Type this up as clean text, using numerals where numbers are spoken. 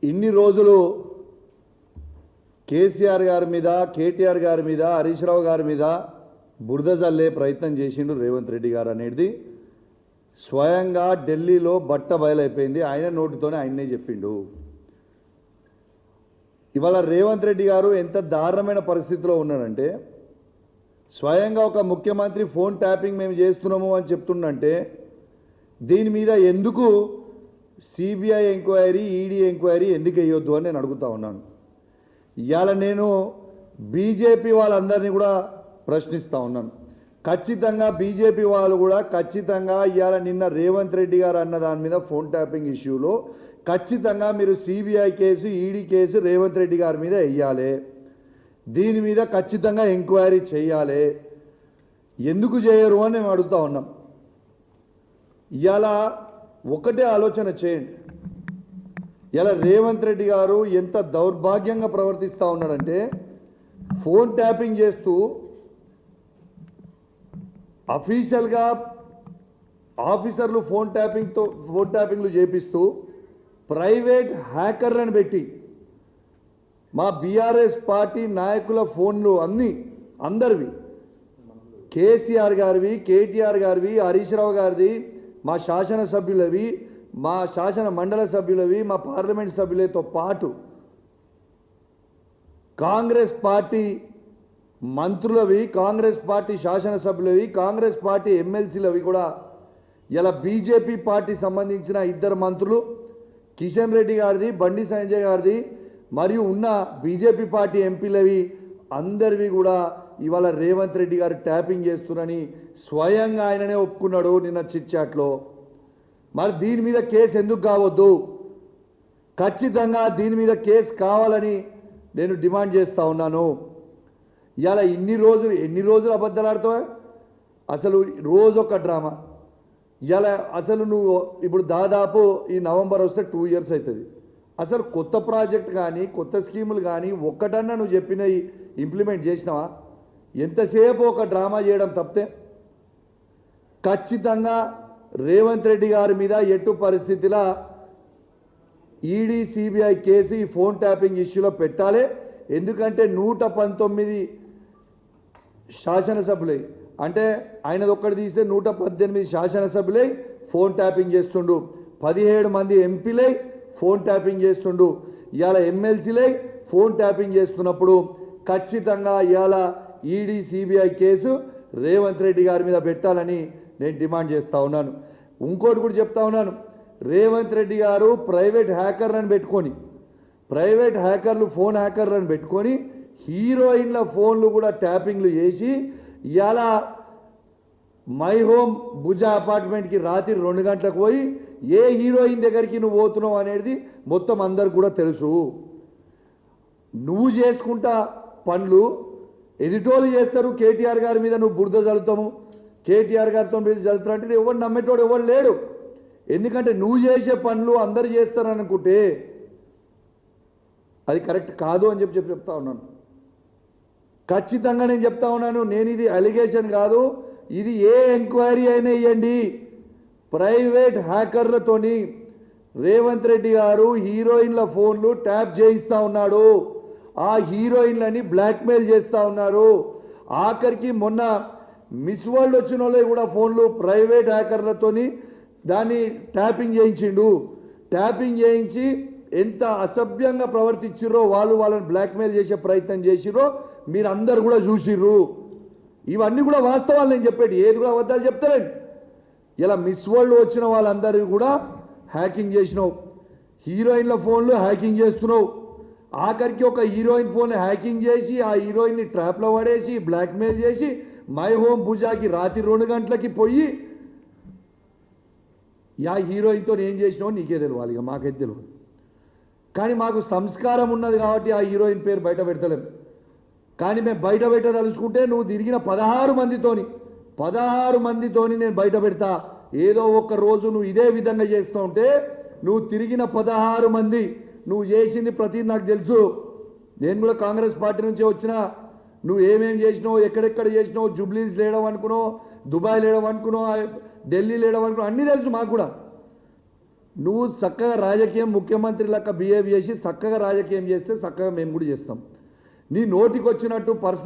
ఇన్ని రోజులు కేసీఆర్ గారి మీద, కేటీఆర్ గారి మీద, హరీష్ రావు గారి మీద బురద జల్లే ప్రయత్నం చేసిండు రేవంత్ రెడ్డి గారు అనేది స్వయంగా ఢిల్లీలో బట్ట బయలైపోయింది. ఆయన నోటితోనే ఆయన్నే చెప్పిండు. ఇవాళ రేవంత్ రెడ్డి గారు ఎంత దారుణమైన పరిస్థితిలో ఉన్నాడంటే, స్వయంగా ఒక ముఖ్యమంత్రి ఫోన్ ట్యాపింగ్ మేము చేస్తున్నాము అని చెప్తుండంటే దీని మీద ఎందుకు సిబిఐ ఎంక్వైరీ, ఈడీ ఎంక్వైరీ ఎందుకు వేయొద్దు అని నేను అడుగుతా ఉన్నాను. ఇవాళ నేను బీజేపీ వాళ్ళందరినీ కూడా ప్రశ్నిస్తూ ఉన్నాను. ఖచ్చితంగా బీజేపీ వాళ్ళు కూడా ఖచ్చితంగా ఇవాళ నిన్న రేవంత్ రెడ్డి గారు అన్న దాని మీద ఫోన్ ట్యాపింగ్ ఇష్యూలో ఖచ్చితంగా మీరు CBI case, ED case Revanth Reddy గారి మీద వేయాలి. దీని మీద ఖచ్చితంగా ఎంక్వైరీ చేయాలి. ఎందుకు చేయరు అని మేము అడుగుతా ఉన్నాం. ఇవాళ ఒకటే ఆలోచన చేయండి. ఇలా రేవంత్ రెడ్డి గారు ఎంత దౌర్భాగ్యంగా ప్రవర్తిస్తూ ఉన్నాడంటే, ఫోన్ ట్యాపింగ్ చేస్తూ అఫీషియల్గా ఆఫీసర్లు ఫోన్ ట్యాపింగ్లు చేపిస్తూ ప్రైవేట్ హ్యాకర్లను పెట్టి మా బీఆర్ఎస్ పార్టీ నాయకుల ఫోన్లు అందరివి, కేసీఆర్ గారివి, కేటీఆర్ గారివి, హరీష్ రావు గారిది, మా శాసనసభ్యులవి, మా శాసన మండల సభ్యులవి, మా పార్లమెంట్ సభ్యులతో పాటు కాంగ్రెస్ పార్టీ మంత్రులవి, కాంగ్రెస్ పార్టీ శాసనసభ్యులవి, కాంగ్రెస్ పార్టీ ఎమ్మెల్సీలవి కూడా ఇలా బీజేపీ పార్టీ సంబంధించిన 2 మంత్రులు, కిషన్ రెడ్డి గారిది, బండి సంజయ్ గారిది, మరియు ఉన్న బీజేపీ పార్టీ ఎంపీలవి అందరివి కూడా ఇవాళ రేవంత్ రెడ్డి గారు ట్యాపింగ్ చేస్తున్నారని స్వయంగా ఆయననే ఒప్పుకున్నాడు నిన్న చిట్ చాట్లో. మరి దీని మీద కేసు ఎందుకు కావద్దు? ఖచ్చితంగా దీని మీద కేసు కావాలని నేను డిమాండ్ చేస్తూ ఉన్నాను. ఇవాళ ఎన్ని రోజులు అబద్ధాలు ఆడతావా? అసలు రోజొక డ్రామా. ఇవాళ అసలు నువ్వు ఇప్పుడు దాదాపు ఈ నవంబర్ వస్తే 2 ఇయర్స్ అవుతుంది. అసలు కొత్త ప్రాజెక్ట్ కానీ, కొత్త స్కీములు కానీ ఒక్కటన్నా నువ్వు చెప్పినవి ఇంప్లిమెంట్ చేసినావా? ఎంతసేపు ఒక డ్రామా చేయడం తప్పితే ఖచ్చితంగా రేవంత్ రెడ్డి గారి మీద ఎట్టు పరిస్థితిలో ఈడీ, సిబిఐ కేసు ఈ ఫోన్ ట్యాపింగ్ ఇష్యూలో పెట్టాలి. ఎందుకంటే 119 శాసనసభ్యులై, అంటే ఆయనది ఒక్కటి తీస్తే 118 శాసనసభ్యులై ఫోన్ ట్యాపింగ్ చేస్తుండు, 17 మంది ఎంపీలై ఫోన్ ట్యాపింగ్ చేస్తుండు, ఇవాళ ఎమ్మెల్సీలై ఫోన్ ట్యాపింగ్ చేస్తున్నప్పుడు ఖచ్చితంగా ఇవాళ ED, CBI case Revanth Reddy గారి మీద పెట్టాలని నేను డిమాండ్ చేస్తూ ఉన్నాను. ఇంకోటి కూడా చెప్తా ఉన్నాను. రేవంత్ రెడ్డి గారు ప్రైవేట్ హ్యాకర్లు ఫోన్ హ్యాకర్లను పెట్టుకొని హీరోయిన్ల ఫోన్లు కూడా ట్యాపింగ్లు చేసి ఇవాళ మై హోమ్ భుజా అపార్ట్మెంట్కి రాత్రి 2 గంటలకు పోయి ఏ హీరోయిన్ దగ్గరికి నువ్వు పోతున్నావు అనేది మొత్తం అందరికి కూడా తెలుసు. నువ్వు చేసుకుంటా పనులు ఎదిటోళ్ళు చేస్తారు. కేటీఆర్ గారి మీద నువ్వు బురద చల్లుతాము, కేటీఆర్ గారితో మీద చల్లుతారు అంటే ఎవరు నమ్మేటోడు ఎవరు లేడు. ఎందుకంటే నువ్వు చేసే పనులు అందరు చేస్తారని అనుకుంటే అది కరెక్ట్ కాదు అని చెప్తా ఉన్నాను. ఖచ్చితంగా నేను చెప్తా ఉన్నాను. నేను ఇది అలిగేషన్ కాదు, ఇది ఏ ఎంక్వైరీ అయినా ఇవ్వండి. ప్రైవేట్ హ్యాకర్లతోని రేవంత్ రెడ్డి గారు హీరోయిన్ల ఫోన్లు ట్యాప్ చేయిస్తూ ఉన్నాడు. ఆ హీరోయిన్లని బ్లాక్మెయిల్ చేస్తూ ఉన్నారు. ఆఖరికి మొన్న మిస్ వరల్డ్ వచ్చిన వాళ్ళే కూడా ఫోన్లు ప్రైవేట్ హ్యాకర్లతోని దాన్ని ట్యాపింగ్ చేయించిండు. ట్యాపింగ్ చేయించి ఎంత అసభ్యంగా ప్రవర్తించిర్రో, వాళ్ళని బ్లాక్మెయిల్ చేసే ప్రయత్నం చేసిర్రో మీరు అందరు కూడా చూసిర్రు. ఇవన్నీ కూడా వాస్తవాలు నేను చెప్పేది, ఏది కూడా అబద్ధాలు చెప్తారండి. ఇలా మిస్ వరల్డ్ వచ్చిన వాళ్ళందరివి కూడా హ్యాకింగ్ చేసినావు, హీరోయిన్ల ఫోన్లు హ్యాకింగ్ చేస్తున్నావు. ఆఖరికి ఒక హీరోయిన్ ఫోన్ హ్యాకింగ్ చేసి ఆ హీరోయిన్ని ట్రాప్లో పడేసి బ్లాక్మెయిల్ చేసి మై హోమ్ పూజాకి రాత్రి 2 గంటలకి పోయి యా హీరోయిన్తో ఏం చేసినావు నీకే తెలియాలి, ఇక మాకైతే తెలియదు. కానీ మాకు సంస్కారం ఉన్నది కాబట్టి ఆ హీరోయిన్ పేరు బయట పెడతలేము. కానీ మేము బయట పెట్టదలుచుకుంటే నువ్వు తిరిగిన 16 మందితోని నేను బయట పెడతా. ఏదో ఒక రోజు నువ్వు ఇదే విధంగా చేస్తూ ఉంటే నువ్వు తిరిగిన 16 మంది నువ్వు చేసింది ప్రతి నాకు తెలుసు. నేను కూడా కాంగ్రెస్ పార్టీ నుంచి వచ్చిన. నువ్వు ఏమేమి చేసినావు, ఎక్కడెక్కడ చేసినావు, జూబ్లీస్ లేడం అనుకున్నావు, దుబాయ్ లేడం అనుకున్నావు, ఢిల్లీ లేడం అనుకున్నావు, అన్నీ తెలుసు మాకు కూడా. నువ్వు చక్కగా రాజకీయం ముఖ్యమంత్రి లెక్క బిహేవ్ చేసి చక్కగా రాజకీయం చేస్తే చక్కగా మేము కూడా చేస్తాం. నీ నోటికి వచ్చినట్టు పర్సనల్